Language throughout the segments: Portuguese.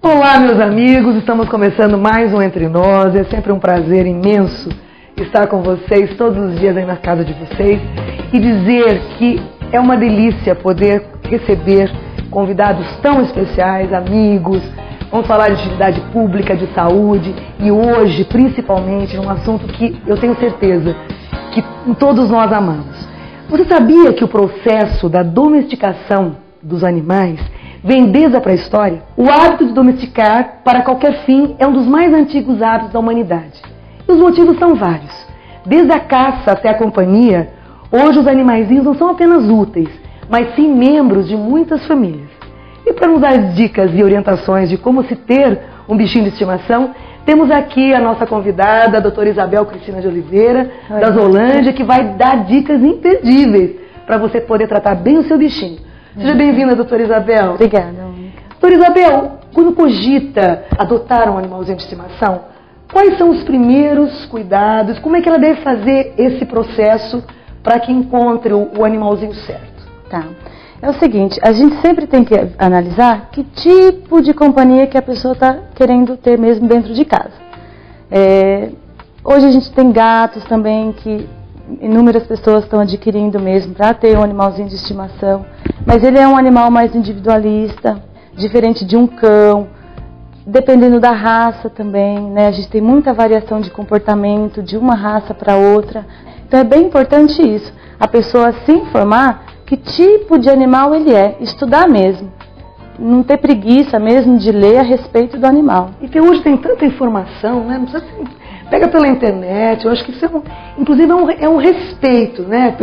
Olá, meus amigos, estamos começando mais um Entre Nós. É sempre um prazer imenso estar com vocês todos os dias aí na casa de vocês e dizer que é uma delícia poder receber convidados tão especiais, amigos. Vamos falar de utilidade pública, de saúde e hoje, principalmente, num assunto que eu tenho certeza que todos nós amamos. Você sabia que o processo da domesticação dos animais vem desde a pré-história? O hábito de domesticar para qualquer fim é um dos mais antigos hábitos da humanidade. E os motivos são vários. Desde a caça até a companhia, hoje os animaizinhos não são apenas úteis, mas sim membros de muitas famílias. E para nos dar dicas e orientações de como se ter um bichinho de estimação, temos aqui a nossa convidada, a doutora Isabel Cristina de Oliveira, da Zolândia, que vai dar dicas imperdíveis para você poder tratar bem o seu bichinho. Seja bem-vinda, doutora Isabel. Obrigada, Mônica. Doutora Isabel, quando cogita adotar um animalzinho de estimação, quais são os primeiros cuidados? Como é que ela deve fazer esse processo para que encontre o animalzinho certo? Tá. É o seguinte, a gente sempre tem que analisar que tipo de companhia que a pessoa está querendo ter mesmo dentro de casa. Hoje a gente tem gatos também que inúmeras pessoas estão adquirindo mesmo para ter um animalzinho de estimação, mas ele é um animal mais individualista, diferente de um cão, dependendo da raça também, né? A gente tem muita variação de comportamento de uma raça para outra, então é bem importante isso, a pessoa se informar que tipo de animal ele é, estudar mesmo, não ter preguiça mesmo de ler a respeito do animal. E hoje tem tanta informação, né? Não precisa pega pela internet, eu acho que isso inclusive é um respeito, né?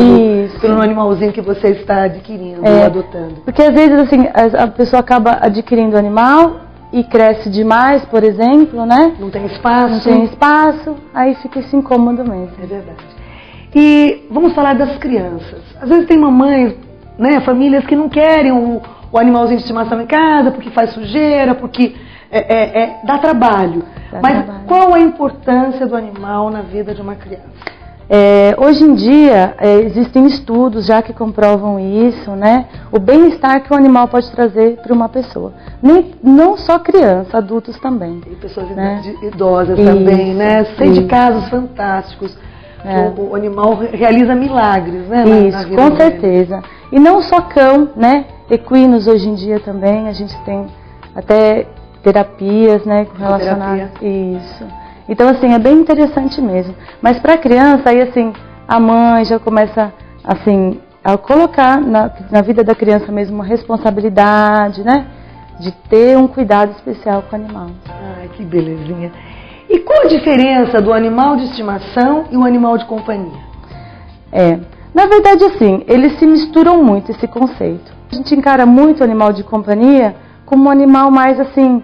Pelo animalzinho que você está adquirindo ou adotando. Porque às vezes assim, a pessoa acaba adquirindo o animal e cresce demais, por exemplo, né? Não tem espaço. Não tem espaço, aí fica esse incômodo mesmo. É verdade. E vamos falar das crianças. Às vezes tem mamães, né, famílias que não querem o animalzinho de estimação em casa porque faz sujeira, porque dá trabalho. Mas qual a importância do animal na vida de uma criança? Hoje em dia existem estudos já que comprovam isso, né? O bem-estar que o animal pode trazer para uma pessoa. Não só criança, adultos também. E pessoas idosas também, né? Sei de casos fantásticos. O animal realiza milagres, né? Isso, com certeza. E não só cão, né? Equinos hoje em dia também, a gente tem até terapias, né? Relacionadas. Isso. Então, assim, é bem interessante mesmo. Mas para a criança, aí assim, a mãe já começa, assim, a colocar na vida da criança mesmo uma responsabilidade, né? De ter um cuidado especial com o animal. Ai, que belezinha. E qual a diferença do animal de estimação e o animal de companhia? Na verdade, assim, eles se misturam muito, esse conceito. A gente encara muito o animal de companhia como um animal mais, assim,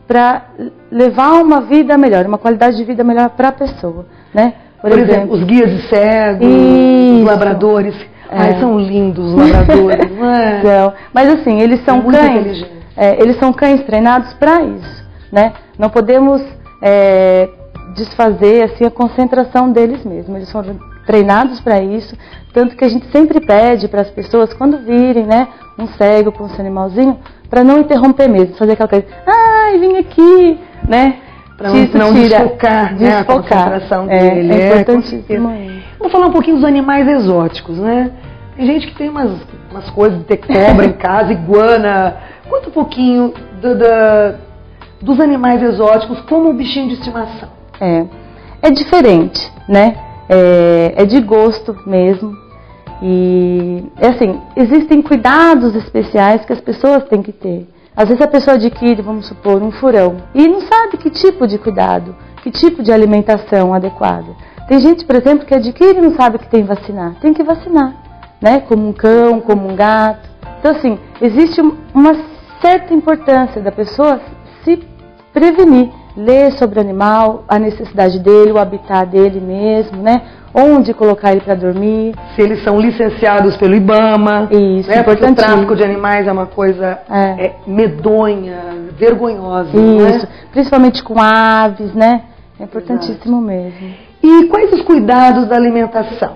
para levar uma vida melhor, uma qualidade de vida melhor para a pessoa, né? Por exemplo, os guias de cego, os labradores. Ai, são lindos os labradores, não é? Então, mas assim, eles são cães. Eles são cães treinados para isso, né? Não podemos desfazer assim a concentração deles mesmos. Eles foram treinados para isso, tanto que a gente sempre pede para as pessoas quando virem, né, um cego com um animalzinho, para não interromper mesmo, fazer aquela coisa, ai, vem aqui, né? Para não desfocar, né, a concentração dele. É importantíssimo. Vamos falar um pouquinho dos animais exóticos, né? Tem gente que tem umas coisas de ter cobra em casa, iguana. Conta um pouquinho dos animais exóticos como um bichinho de estimação. É diferente, né? É de gosto mesmo. E assim, existem cuidados especiais que as pessoas têm que ter. Às vezes a pessoa adquire, vamos supor, um furão e não sabe que tipo de cuidado, que tipo de alimentação adequada. Tem gente, por exemplo, que adquire e não sabe que tem que vacinar. Tem que vacinar, né? Como um cão, como um gato. Então assim, existe uma certa importância da pessoa se prevenir, ler sobre o animal, a necessidade dele, o habitat dele mesmo, né? Onde colocar ele para dormir. Se eles são licenciados pelo IBAMA. Isso, né? Porque o tráfico de animais é uma coisa medonha, vergonhosa. Isso, né? Principalmente com aves, né? É importantíssimo mesmo. E quais os cuidados da alimentação?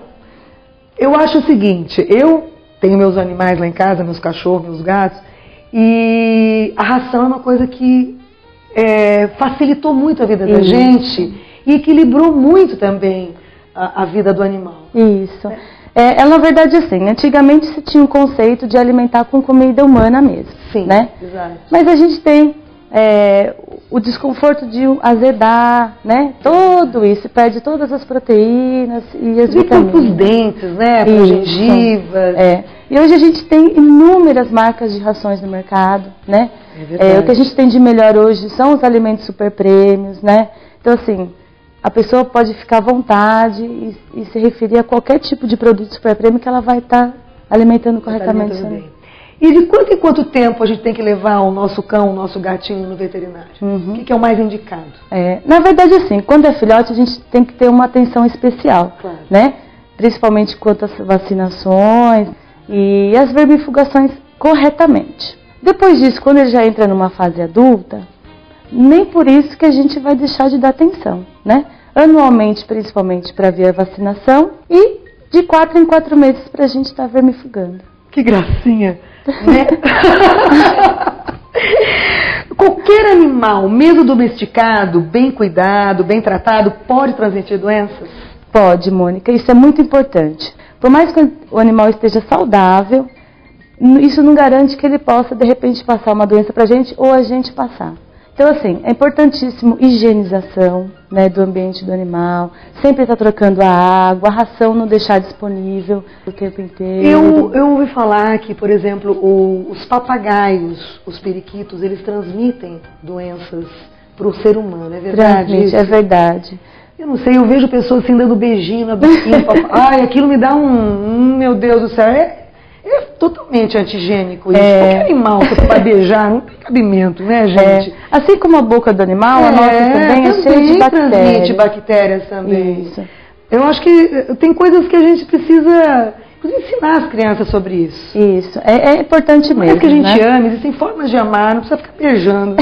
Eu acho o seguinte, eu tenho meus animais lá em casa, meus cachorros, meus gatos, e a ração é uma coisa que facilitou muito a vida da gente e equilibrou muito também a vida do animal. Isso. Na verdade, assim, antigamente se tinha o conceito de alimentar com comida humana mesmo. Sim, né? Exato. Mas a gente tem o desconforto de azedar, né? Tudo isso, perde todas as proteínas e as vitaminas. Para os dentes, né? Para as gengivas. E hoje a gente tem inúmeras marcas de rações no mercado, né? O que a gente tem de melhor hoje são os alimentos super prêmios, né? Então, assim, a pessoa pode ficar à vontade e se referir a qualquer tipo de produto super prêmio que ela vai estar alimentando corretamente. E de quanto em quanto tempo a gente tem que levar o nosso cão, o nosso gatinho no veterinário? O que é o mais indicado? Na verdade, assim, quando é filhote, a gente tem que ter uma atenção especial, claro, né? Principalmente quanto às vacinações e as vermifugações corretamente. Depois disso, quando ele já entra numa fase adulta, nem por isso que a gente vai deixar de dar atenção, né? Anualmente, principalmente para ver a vacinação e de 4 em 4 meses para a gente estar vermifugando. Que gracinha, né? Qualquer animal, mesmo domesticado, bem cuidado, bem tratado, pode transmitir doenças? Pode, Mônica. Isso é muito importante. Por mais que o animal esteja saudável, isso não garante que ele possa, de repente, passar uma doença para a gente ou a gente passar. Então, assim, é importantíssimo higienização, né, do ambiente do animal, sempre estar trocando a água, a ração não deixar disponível o tempo inteiro. Eu ouvi falar que, por exemplo, os papagaios, os periquitos, eles transmitem doenças para o ser humano, é verdade? Transmite, é verdade. Eu não sei, eu vejo pessoas assim dando beijinho na boquinha, ai, aquilo me dá meu Deus do céu, é totalmente antigênico isso. Qualquer animal que você vai beijar, não tem cabimento, né, gente? Assim como a boca do animal, a nossa também é cheia de bactérias. Transmite bactérias também. Isso. Eu acho que tem coisas que a gente precisa ensinar as crianças sobre isso. Isso, é importante mesmo. É que a gente ama, existem formas de amar, não precisa ficar beijando.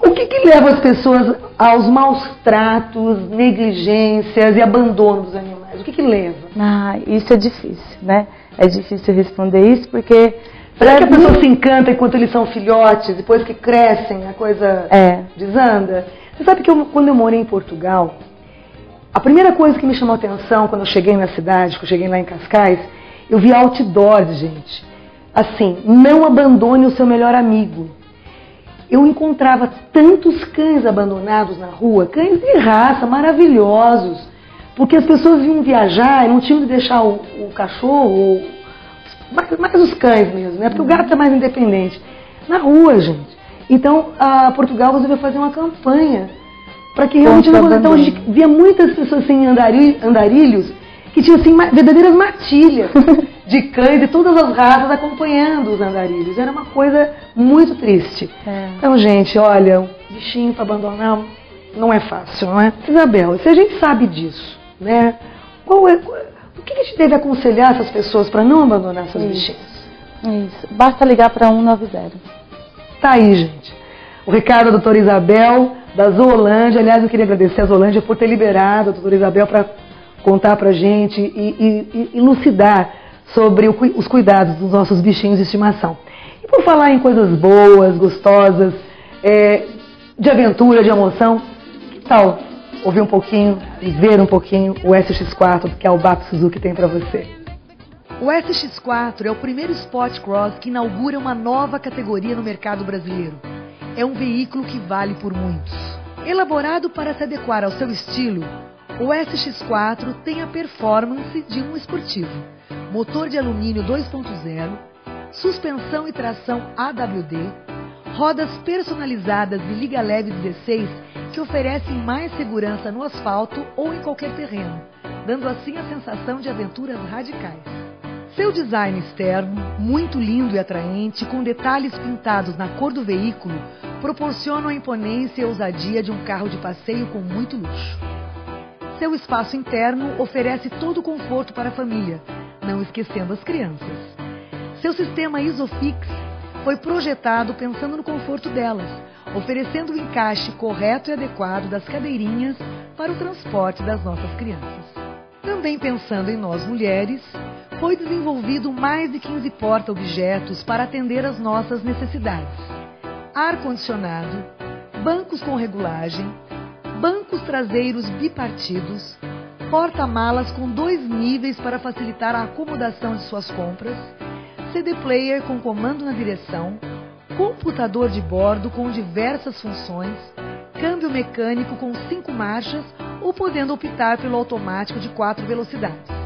O que leva as pessoas aos maus tratos, negligências e abandono dos animais? O que leva? Isso é difícil, né? É difícil responder isso porque... Será que a pessoa se encanta enquanto eles são filhotes, depois que crescem, a coisa desanda? Você sabe que quando eu morei em Portugal, a primeira coisa que me chamou a atenção quando eu cheguei na cidade, quando eu cheguei lá em Cascais, eu vi outdoors, gente. Assim, não abandone o seu melhor amigo. Eu encontrava tantos cães abandonados na rua, cães de raça, maravilhosos, porque as pessoas vinham viajar e não tinham de deixar o cachorro, mais os cães mesmo, né? Porque o gato é mais independente. Na rua, gente. Então, Portugal resolveu fazer uma campanha para que realmente não... Então, a gente via muitas pessoas sem andarilhos que tinham assim, verdadeiras matilhas de cães de todas as raças acompanhando os andarilhos. Era uma coisa muito triste. Então, gente, olha, um bichinho para abandonar não é fácil, não é? Isabel, se a gente sabe disso, né? O que a gente deve aconselhar essas pessoas para não abandonar seus bichinhos? Isso, basta ligar para 190. Tá aí, gente. O recado da doutora Isabel, da Zoolândia. Aliás, eu queria agradecer a Zoolândia por ter liberado a doutora Isabel para contar pra gente e elucidar sobre os cuidados dos nossos bichinhos de estimação. E por falar em coisas boas, gostosas, de aventura, de emoção, que tal ouvir um pouquinho e ver um pouquinho o SX4 que a Albato Suzuki tem para você? O SX4 é o primeiro Sport Cross que inaugura uma nova categoria no mercado brasileiro. É um veículo que vale por muitos. Elaborado para se adequar ao seu estilo, o SX4 tem a performance de um esportivo, motor de alumínio 2.0, suspensão e tração AWD, rodas personalizadas e liga leve 16 que oferecem mais segurança no asfalto ou em qualquer terreno, dando assim a sensação de aventuras radicais. Seu design externo, muito lindo e atraente, com detalhes pintados na cor do veículo, proporcionam a imponência e ousadia de um carro de passeio com muito luxo. Seu espaço interno oferece todo o conforto para a família, não esquecendo as crianças. Seu sistema Isofix foi projetado pensando no conforto delas, oferecendo o encaixe correto e adequado das cadeirinhas para o transporte das nossas crianças. Também pensando em nós mulheres, foi desenvolvido mais de 15 porta-objetos para atender às nossas necessidades. ar-condicionado, bancos com regulagem, bancos traseiros bipartidos, porta-malas com 2 níveis para facilitar a acomodação de suas compras, CD player com comando na direção, computador de bordo com diversas funções, câmbio mecânico com 5 marchas ou podendo optar pelo automático de 4 velocidades.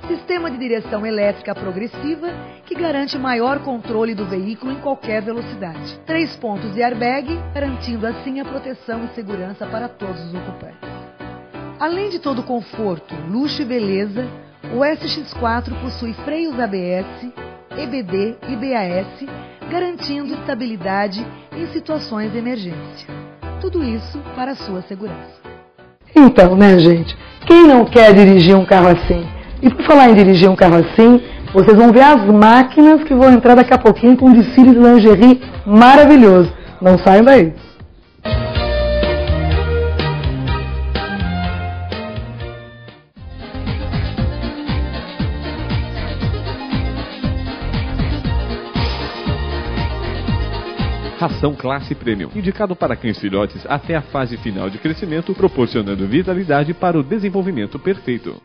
Sistema de direção elétrica progressiva que garante maior controle do veículo em qualquer velocidade. 3 pontos de airbag, garantindo assim a proteção e segurança para todos os ocupantes. Além de todo o conforto, luxo e beleza, o SX4 possui freios ABS, EBD e BAS, garantindo estabilidade em situações de emergência. Tudo isso para a sua segurança. Então, né, gente? Quem não quer dirigir um carro assim? E por falar em dirigir um carro assim, vocês vão ver as máquinas que vão entrar daqui a pouquinho com um desfile de lingerie maravilhoso. Não saiam daí. Ração Classe Premium, indicado para cães filhotes até a fase final de crescimento, proporcionando vitalidade para o desenvolvimento perfeito.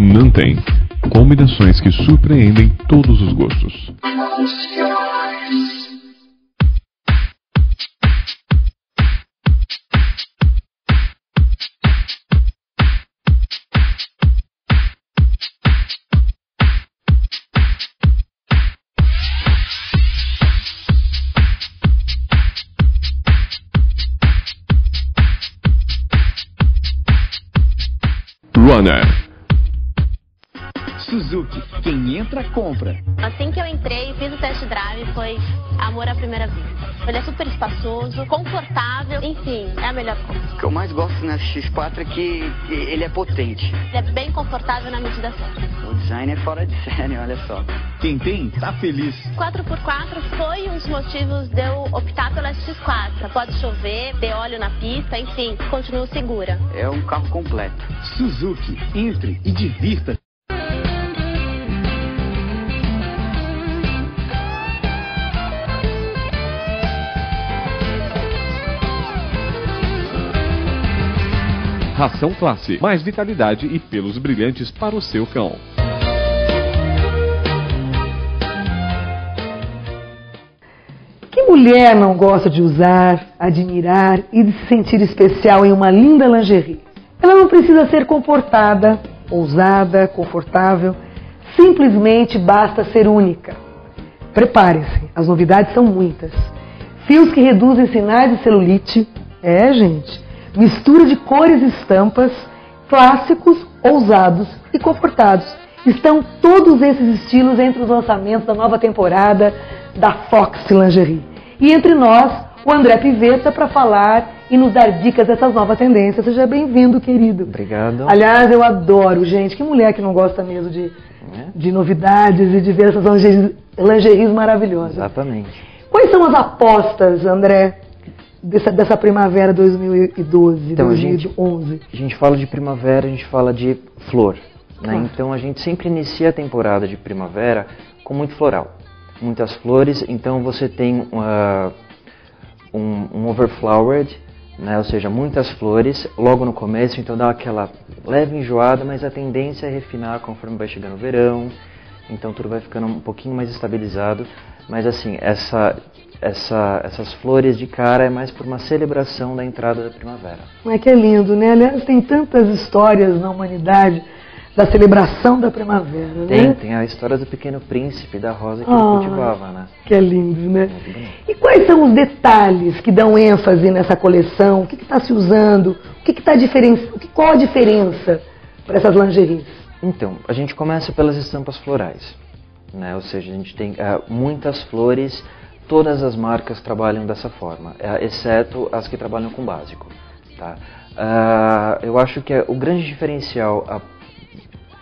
Nanten, combinações que surpreendem todos os gostos. Runner. Suzuki, quem entra, compra. Assim que eu entrei, fiz o test drive, foi amor à primeira vista. Ele é super espaçoso, confortável, enfim, é a melhor coisa. O que eu mais gosto na X4 é que ele é potente. Ele é bem confortável na medida certa. O design é fora de série, olha só. Quem tem, tá feliz. 4x4 foi um dos motivos de eu optar pela X4. Pode chover, ter óleo na pista, enfim, continuo segura. É um carro completo. Suzuki, entre e divirta. Ração Classe, mais vitalidade e pelos brilhantes para o seu cão. Que mulher não gosta de usar, admirar e de se sentir especial em uma linda lingerie? Ela não precisa ser comportada, ousada, confortável, simplesmente basta ser única. Prepare-se, as novidades são muitas. Fios que reduzem sinais de celulite, gente, mistura de cores e estampas, clássicos, ousados e confortados. Estão todos esses estilos entre os lançamentos da nova temporada da Fox Lingerie. E entre nós, o André Pivetta para falar e nos dar dicas dessas novas tendências. Seja bem-vindo, querido. Obrigado. Aliás, eu adoro, gente. Que mulher que não gosta mesmo de novidades e de ver essas lingeries maravilhosas. Exatamente. Quais são as apostas, André, dessa primavera 2012, então, 2011? A gente fala de primavera, a gente fala de flor, né? Então a gente sempre inicia a temporada de primavera com muito floral, muitas flores. Então você tem um overflowered, né? Ou seja, muitas flores logo no começo, então dá aquela leve enjoada, mas a tendência é refinar conforme vai chegando o verão, então tudo vai ficando um pouquinho mais estabilizado. Mas assim, essas flores de cara é mais por uma celebração da entrada da primavera. Mas que é lindo, né? Aliás, tem tantas histórias na humanidade da celebração da primavera, né? Tem a história do Pequeno Príncipe, da rosa que ele cultivava, né? Que é lindo, né? E quais são os detalhes que dão ênfase nessa coleção? O que está se usando? Qual a diferença para essas lingeries? Então, a gente começa pelas estampas florais, né? Ou seja, a gente tem muitas flores. Todas as marcas trabalham dessa forma, exceto as que trabalham com básico. Tá? Eu acho que o grande diferencial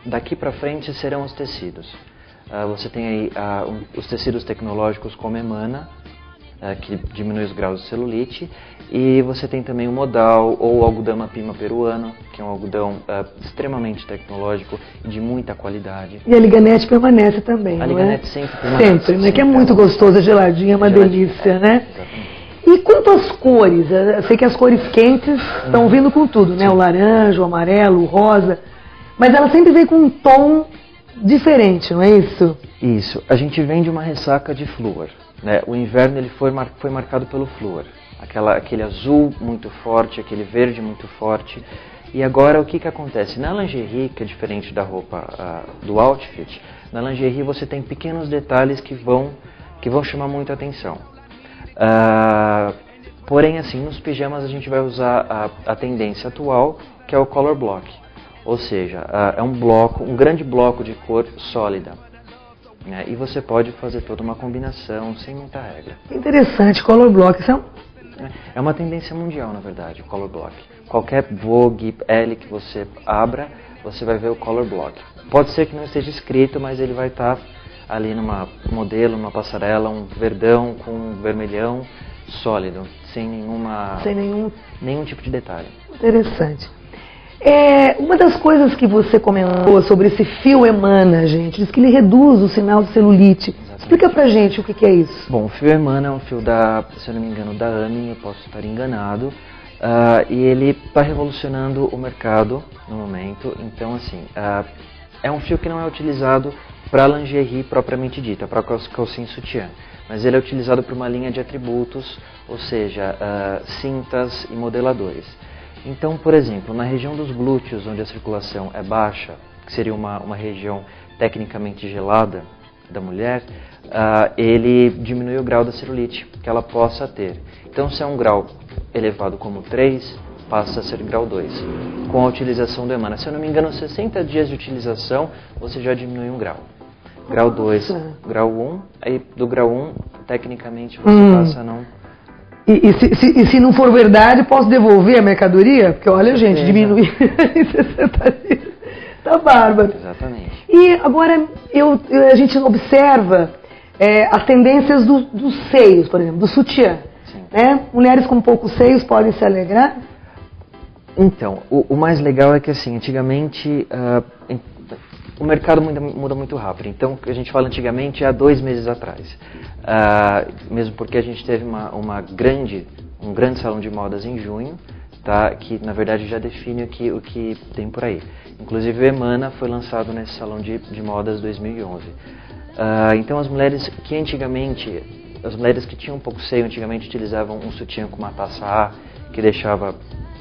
daqui para frente serão os tecidos. Você tem aí os tecidos tecnológicos como Emana, que diminui os graus de celulite. E você tem também o modal ou o algodão pima peruano, que é um algodão extremamente tecnológico e de muita qualidade. E a liganete permanece também, A não liganete é? sempre permanece. Sempre, né? Que é muito gostosa, geladinha, é uma delícia, né? Exatamente. E quanto às cores? Eu sei que as cores quentes estão vindo com tudo, né? O laranja, o amarelo, o rosa. Mas ela sempre vem com um tom diferente, não é isso? Isso. A gente vem de uma ressaca de flúor, né? O inverno ele foi marcado pelo flúor. Aquele azul muito forte, aquele verde muito forte. E agora o que acontece? Na lingerie, que é diferente da roupa, do outfit, na lingerie você tem pequenos detalhes que vão chamar muita atenção. Porém, assim, nos pijamas a gente vai usar a tendência atual, que é o color block. Ou seja, é um grande bloco de cor sólida. Né? E você pode fazer toda uma combinação sem muita regra. Interessante, color block. Isso é uma tendência mundial, na verdade, o color block. Qualquer Vogue, L que você abra, você vai ver o color block. Pode ser que não esteja escrito, mas ele vai estar ali numa modelo, numa passarela, um verdão com um vermelhão sólido, sem nenhum tipo de detalhe. Interessante. Uma das coisas que você comentou sobre esse fio Emana, gente, diz que ele reduz o sinal de celulite. Exatamente. Explica pra gente o que é isso. Bom, o fio Emana é um fio se eu não me engano, da AMI, eu posso estar enganado, e ele está revolucionando o mercado no momento. Então, assim, é um fio que não é utilizado para lingerie propriamente dita, para calcinha e sutiã, mas ele é utilizado para uma linha de atributos, ou seja, cintas e modeladores. Então, por exemplo, na região dos glúteos, onde a circulação é baixa, que seria uma região tecnicamente gelada da mulher, ele diminui o grau da celulite que ela possa ter. Então, se é um grau elevado como 3, passa a ser grau 2, com a utilização do Emana. Se eu não me engano, 60 dias de utilização, você já diminui um grau. Grau 2, grau 1, aí do grau 1, tecnicamente, você passa a não... E se não for verdade, posso devolver a mercadoria? Porque olha, gente, diminuir em 60 dias. Tá bárbaro. Exatamente. E agora a gente observa as tendências dos seios, por exemplo, do sutiã. Né? Mulheres com poucos seios podem se alegrar? Então, o mais legal é que, assim, antigamente o mercado muda muito rápido. Então, o que a gente fala antigamente é há 2 meses atrás. Mesmo porque a gente teve um grande salão de modas em junho, tá? Que na verdade já define o que tem por aí. Inclusive o Emana foi lançado nesse salão de modas 2011. Então as mulheres que tinham um pouco seio antigamente utilizavam um sutiã com uma taça A, que deixava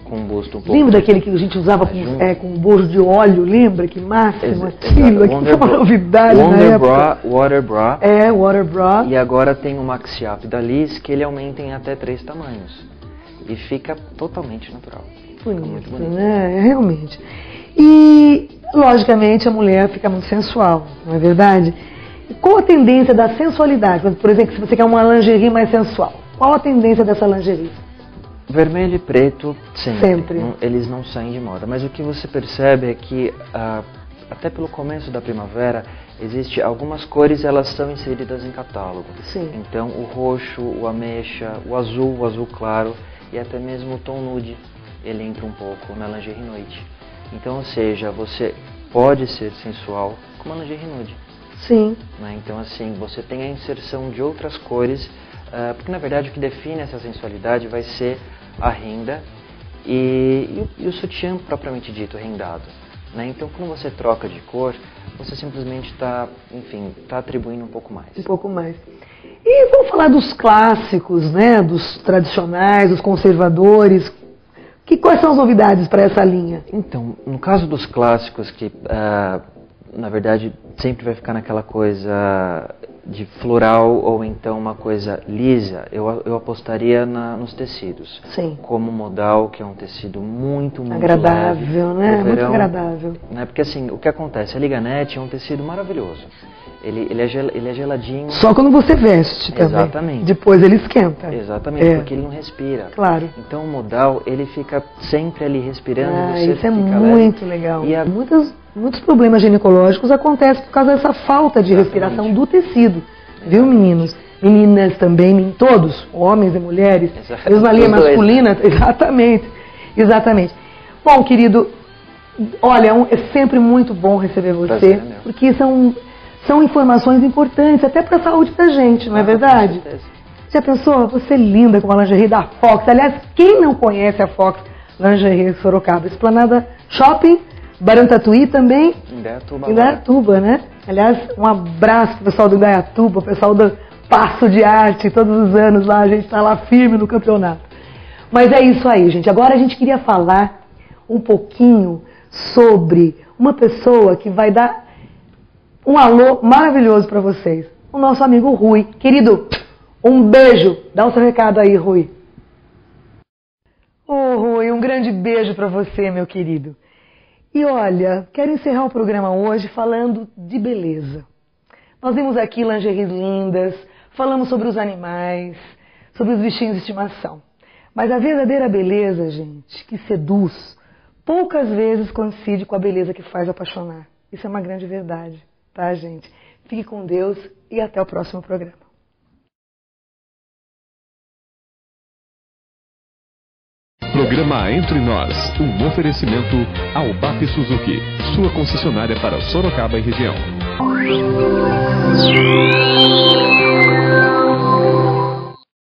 com um busto um pouco... Lembra daquele que a gente usava com um bojo de óleo? Lembra? Que máximo aquilo? Aquilo foi uma novidade na época. Water Bra. Water Bra. E agora tem o Maxi Up da Liz, que ele aumenta em até 3 tamanhos. E fica totalmente natural. Bonito, muito bonito. Né? Realmente. E, logicamente, a mulher fica muito sensual, não é verdade? E qual a tendência da sensualidade? Por exemplo, se você quer uma lingerie mais sensual, qual a tendência dessa lingerie? Vermelho e preto, sempre. Eles não saem de moda. Mas o que você percebe é que, até pelo começo da primavera, existe algumas cores, elas são inseridas em catálogo. Sim. Então, o roxo, o ameixa, o azul claro e até mesmo o tom nude, ele entra um pouco na lingerie noite. Então, ou seja, você pode ser sensual com uma lingerie nude. Sim. Né? Então, assim, você tem a inserção de outras cores, porque na verdade o que define essa sensualidade vai ser a renda e o sutiã propriamente dito, rendado. Né? Então, quando você troca de cor, você simplesmente está atribuindo um pouco mais. Um pouco mais. E vamos falar dos clássicos, né? Dos tradicionais, dos conservadores. Quais são as novidades para essa linha? Então, no caso dos clássicos, que na verdade sempre vai ficar naquela coisa de floral ou então uma coisa lisa, eu apostaria nos tecidos. Sim. Como modal, que é um tecido muito agradável, leve, né? verão, muito agradável. Né? Porque assim, o que acontece? A liganete é um tecido maravilhoso. Ele é geladinho. Só quando você veste também. Exatamente. Depois ele esquenta. Exatamente, porque ele não respira. Claro. Então o modal, ele fica sempre ali respirando. Isso é muito legal. E muitos problemas ginecológicos acontecem por causa dessa falta de respiração do tecido. Viu, meninos? meninas também, todos, homens e mulheres, mesmo na linha masculina, exatamente. Bom, querido, olha, é sempre muito bom receber você, porque são informações importantes, até para a saúde da gente, não é verdade? Já pensou? Você é linda com a lingerie da Fox. Aliás, quem não conhece a Fox Lingerie Sorocaba? Esplanada Shopping, Barão Tatuí também. Indaiatuba, né? Aliás, um abraço pro pessoal do Indaiatuba, o pessoal do Passo de Arte, todos os anos lá, a gente está lá firme no campeonato. Mas é isso aí, gente. Agora a gente queria falar um pouquinho sobre uma pessoa que vai dar um alô maravilhoso para vocês. O nosso amigo Rui. Querido, um beijo. Dá o seu recado aí, Rui. Rui, um grande beijo para você, meu querido. E olha, quero encerrar o programa hoje falando de beleza. Nós vimos aqui lingeries lindas, falamos sobre os animais, sobre os bichinhos de estimação. Mas a verdadeira beleza, gente, que seduz, poucas vezes coincide com a beleza que faz apaixonar. Isso é uma grande verdade, tá, gente? Fique com Deus e até o próximo programa. Programa Entre Nós, um oferecimento ao BAP Suzuki, sua concessionária para Sorocaba e região.